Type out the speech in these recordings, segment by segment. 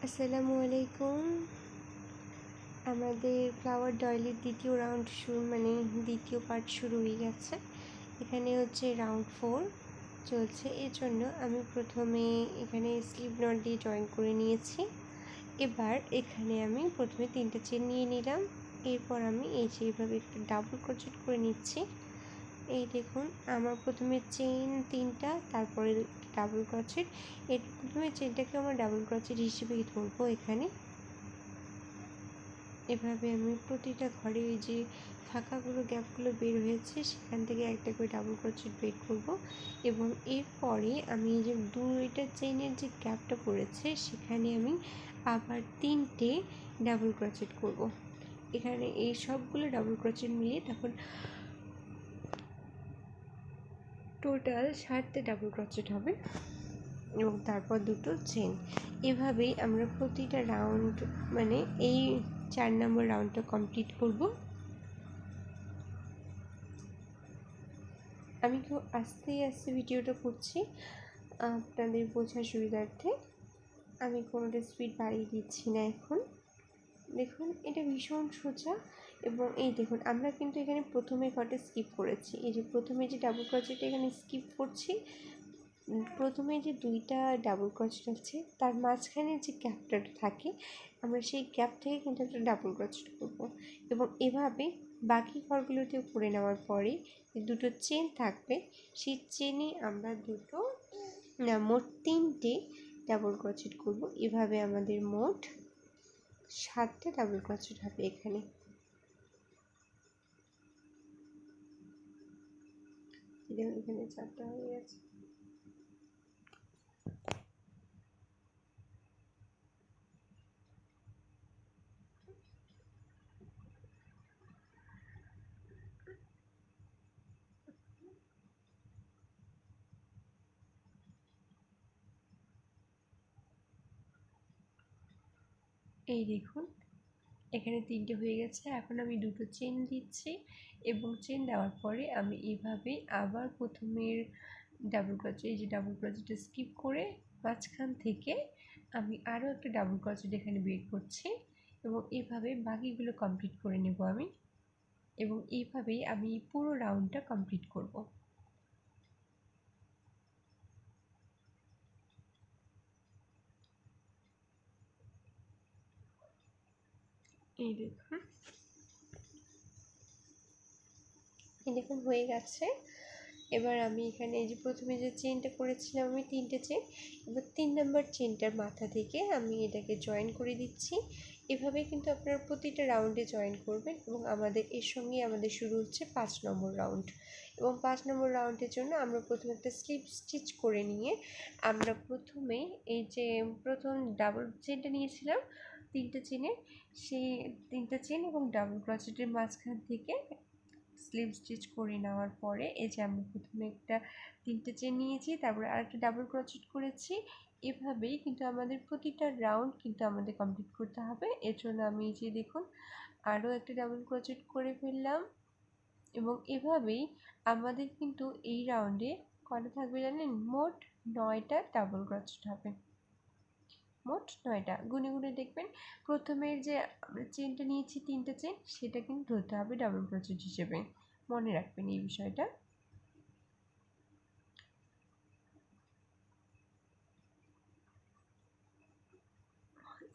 আসসালামু আলাইকুম। আমাদের ফ্লাওয়ার ডয়েলির দ্বিতীয় রাউন্ড দ্বিতীয় পার্ট শুরু হয়ে গেছে। এখানে হচ্ছে রাউন্ড 4 চলছে। এর জন্য আমি প্রথমে এখানে স্লিপ নট দিয়ে জয়েন করে নিয়েছি। এবার এখানে আমি প্রথমে 3টে চেন নিয়ে নিলাম। এরপর আমি এইভাবে একটু ডাবল ক্রোচেট করে নিচ্ছি। এই দেখুন, আমার প্রথমে চেন 3টা, তারপরে ডাবল ক্রোচেট। এর প্রথমে চেনটাকে আমরা ডাবল ক্রোচেট হিসেবেই ধরবো। এখানে এভাবে আমি প্রতিটা ঘরে ওই যে ফাঁকাগুলো গ্যাপগুলো বের হয়েছে সেখান থেকে একটা করে ডাবল ক্রোচেট বের করব এবং এরপরে আমি এই যে 2টা চেনের যে গ্যাপটা পড়েছে সেখানে আমি আবার 3টে ডাবল ক্রোচেট করব। এখানে এই সবগুলো ডাবল ক্রোচেট মিলিয়ে তখন টোটাল 7টে ডাবল ক্রোচেট হবে এবং তারপর 2টো চেন। এভাবেই আমরা প্রতিটা রাউন্ড এই 4 নম্বর রাউন্ডটা কমপ্লিট করব। আমি খুব আস্তে আস্তে ভিডিওটা করছি আপনাদের বোঝার সুবিধার্থে। আমি কোনোটা স্পিড বাড়িয়ে দিচ্ছি না। এখন দেখুন, এটা ভীষণ সোজা। এবং এই দেখুন, আমরা কিন্তু এখানে প্রথমে কটা স্কিপ করেছি। এই যে প্রথমে যে ডাবল ক্রোচেট এখানে স্কিপ করছি, প্রথমে যে 2টা ডাবল ক্রোচেট আছে তার মাঝখানে যে গ্যাপটা থাকে আমরা সেই গ্যাপ থেকে কিন্তু একটা ডাবল ক্রোচেট করব এবং এভাবে বাকি ঘরগুলোতেও করে নেওয়ার পরে যে 2টো চেন থাকবে সেই চেনে আমরা মোট 3টে ডাবল ক্রোচেট করব। এভাবে আমাদের মোট 7টে ডাবল ক্রোচেট হবে। এখানে এখানে 4টা হয়ে গেছে। এই দেখুন, এখানে 3টে হয়ে গেছে। এখন আমি 2টো চেন দিচ্ছি এবং চেন দেওয়ার পরে আমি এইভাবে আবার প্রথমের ডাবল ক্রোচেট, এই যে ডাবল ক্রোচেটটা স্কিপ করে মাঝখান থেকে আমি আরও একটা ডাবল ক্রোচেট এখানে বের করছি এবং এইভাবে বাকিগুলো কমপ্লিট করে নেব আমি। এবং এইভাবেই আমি পুরো রাউন্ডটা কমপ্লিট করব। এই দেখুন হয়ে গেছে। এবার আমি এখানে এই যে প্রথমে যে চেনটা করেছিলাম আমি 3টে চেন, এবার 3 নম্বর চেনটার মাথা থেকে আমি এটাকে জয়েন করে দিচ্ছি। এভাবে কিন্তু আপনারা প্রতিটা রাউন্ডে জয়েন করবেন এবং এর সঙ্গে আমাদের শুরু হচ্ছে 5 নম্বর রাউন্ড। এবং 5 নম্বর রাউন্ডের জন্য আমরা প্রথমে একটা স্লিপ স্টিচ করে নিয়ে আমরা প্রথমে এই যে প্রথম ডাবল চেনটা নিয়েছিলাম 3টে চেনের, সেই 3টা চেন এবং ডাবল ক্রোচেটের মাঝখান থেকে স্লিপ স্টিচ করে নেওয়ার পরে এই যে আমি প্রথমে 3টে চেন নিয়েছি, তারপরে আরেকটা ডাবল ক্রোচেট করেছি। এভাবেই কিন্তু আমাদের প্রতিটা রাউন্ড কিন্তু আমাদের কমপ্লিট করতে হবে। এর জন্য আমি এই যে দেখুন আরও একটা ডাবল ক্রোচেট করে ফেললাম এবং এভাবেই আমাদের কিন্তু এই রাউন্ডে কটা থাকবে জানেন? মোট 9টা ডাবল ক্রোচেট হবে। মোট 9টা। গুনে গুনে দেখবেন, প্রথমের যে আমরা চেনটা নিয়েছি 3টে চেন, সেটা কিন্তু ধরতে হবে ডাবল ক্রোচেট হিসেবে। মনে রাখবেন এই বিষয়টা।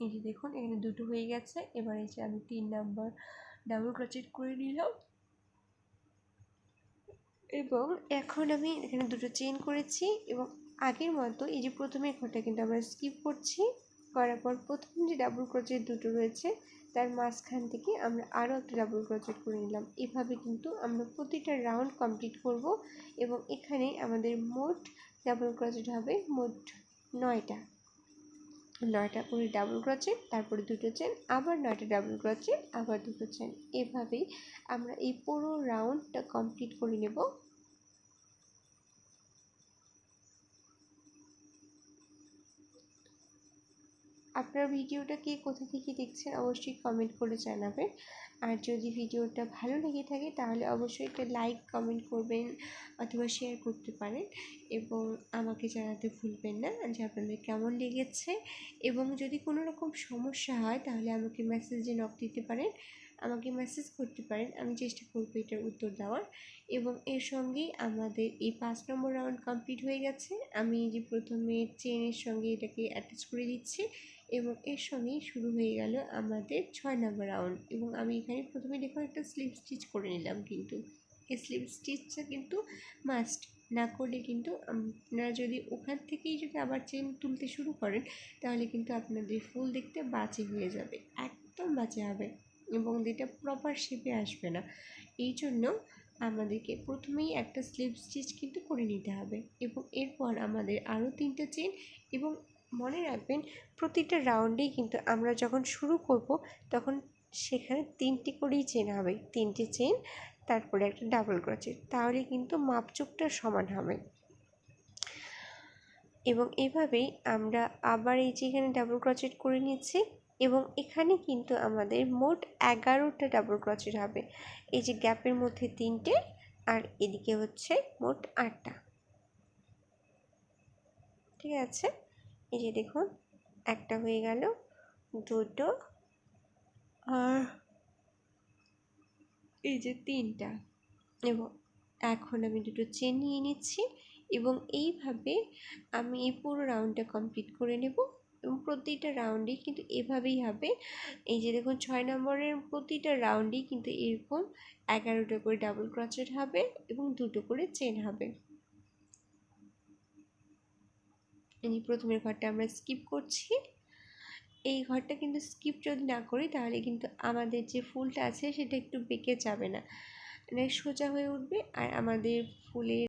এই যে দেখুন, এখানে 2টো হয়ে গেছে। এবার এই যে আমি 3 নাম্বার ডাবল ক্রোচেট করে নিলাম এবং এখন আমি এখানে 2টো চেন করেছি এবং আগের মতো এই যে প্রথমের ঘরটা কিন্তু আমরা স্কিপ করছি। করার পর প্রথম যে ডাবল ক্রোচেট 2টো রয়েছে তার মাঝখান থেকে আমরা আরও একটা ডাবল ক্রোচেট করে নিলাম। এভাবে কিন্তু আমরা প্রতিটা রাউন্ড কমপ্লিট করব এবং এখানে আমাদের মোট ডাবল ক্রোচেট হবে মোট 9টা করে ডাবল ক্রোচেট, তারপরে 2টো চেন, আবার 9টা ডাবল ক্রোচেট, আবার 2টো চেন। এভাবেই আমরা এই পুরো রাউন্ডটা কমপ্লিট করে নেব। আপনার ভিডিওটা কে কোথা থেকে দেখছেন অবশ্যই কমেন্ট করে জানাবেন। আর যদি ভিডিওটা ভালো লেগে থাকে তাহলে অবশ্যই একটা লাইক কমেন্ট করবেন অথবা শেয়ার করতে পারেন, এবং আমাকে জানাতে ভুলবেন না যে আপনাদের কেমন লেগেছে। এবং যদি কোনো রকম সমস্যা হয় তাহলে আমাকে মেসেজে নক দিতে পারেন, আমাকে মেসেজ করতে পারেন, আমি চেষ্টা করবো এটার উত্তর দেওয়ার। এবং এর সঙ্গেই আমাদের এই 5 নম্বর রাউন্ড কমপ্লিট হয়ে গেছে। আমি যে প্রথমে চেনের সঙ্গে এটাকে অ্যাটাচ করে দিচ্ছি এবং এর সঙ্গেই শুরু হয়ে গেল আমাদের 6 নম্বর রাউন্ড। এবং আমি এখানে প্রথমে দেখুন একটা স্লিপ স্টিচ করে নিলাম, কিন্তু এই স্লিপ স্টিচটা কিন্তু মাস্ট না করলে কিন্তু আপনারা যদি ওখান থেকেই যদি আবার চেন তুলতে শুরু করেন তাহলে কিন্তু আপনাদের ফুল দেখতে বাজে হয়ে যাবে, একদম বাজে হবে এবং যেটা প্রপার শেপে আসবে না। এই জন্য আমাদেরকে প্রথমেই একটা স্লিপ স্টিচ কিন্তু করে নিতে হবে। এবং এরপর আমাদের আরও 3টে চেন, এবং মনে রাখবেন প্রতিটা রাউন্ডেই কিন্তু আমরা যখন শুরু করব তখন সেখানে 3টি করেই চেন হবে, 3টে চেন তারপরে একটা ডাবল ক্রোচেট, তাহলে কিন্তু মাপচুপটা সমান হবে। এবং এভাবেই আমরা আবার এই যে এখানে ডাবল ক্রোচেট করে নিচ্ছি, এবং এখানে কিন্তু আমাদের মোট 11টা ডাবল ক্রোচেট হবে। এই যে গ্যাপের মধ্যে 3টে আর এদিকে হচ্ছে মোট 8টা। ঠিক আছে, এই যে দেখুন একটা হয়ে গেল, দুটো, আর এই যে 3টা। এবং এখন আমি দুটো চেন নিয়ে নিচ্ছি এবং এইভাবে আমি এই পুরো রাউন্ডটা কমপ্লিট করে নেব। এবং প্রতিটা রাউন্ডেই কিন্তু এভাবেই হবে। এই যে দেখুন 6 নম্বরের প্রতিটা রাউন্ডেই কিন্তু এরকম 11টা করে ডাবল ক্রোচেট হবে এবং 2টো করে চেন হবে। এই প্রথমের ঘরটা আমরা স্কিপ করছি। এই ঘরটা কিন্তু স্কিপ যদি না করি তাহলে কিন্তু আমাদের যে ফুলটা আছে সেটা একটু বেঁকে যাবে না, মানে সোজা হয়ে উঠবে, আর আমাদের ফুলের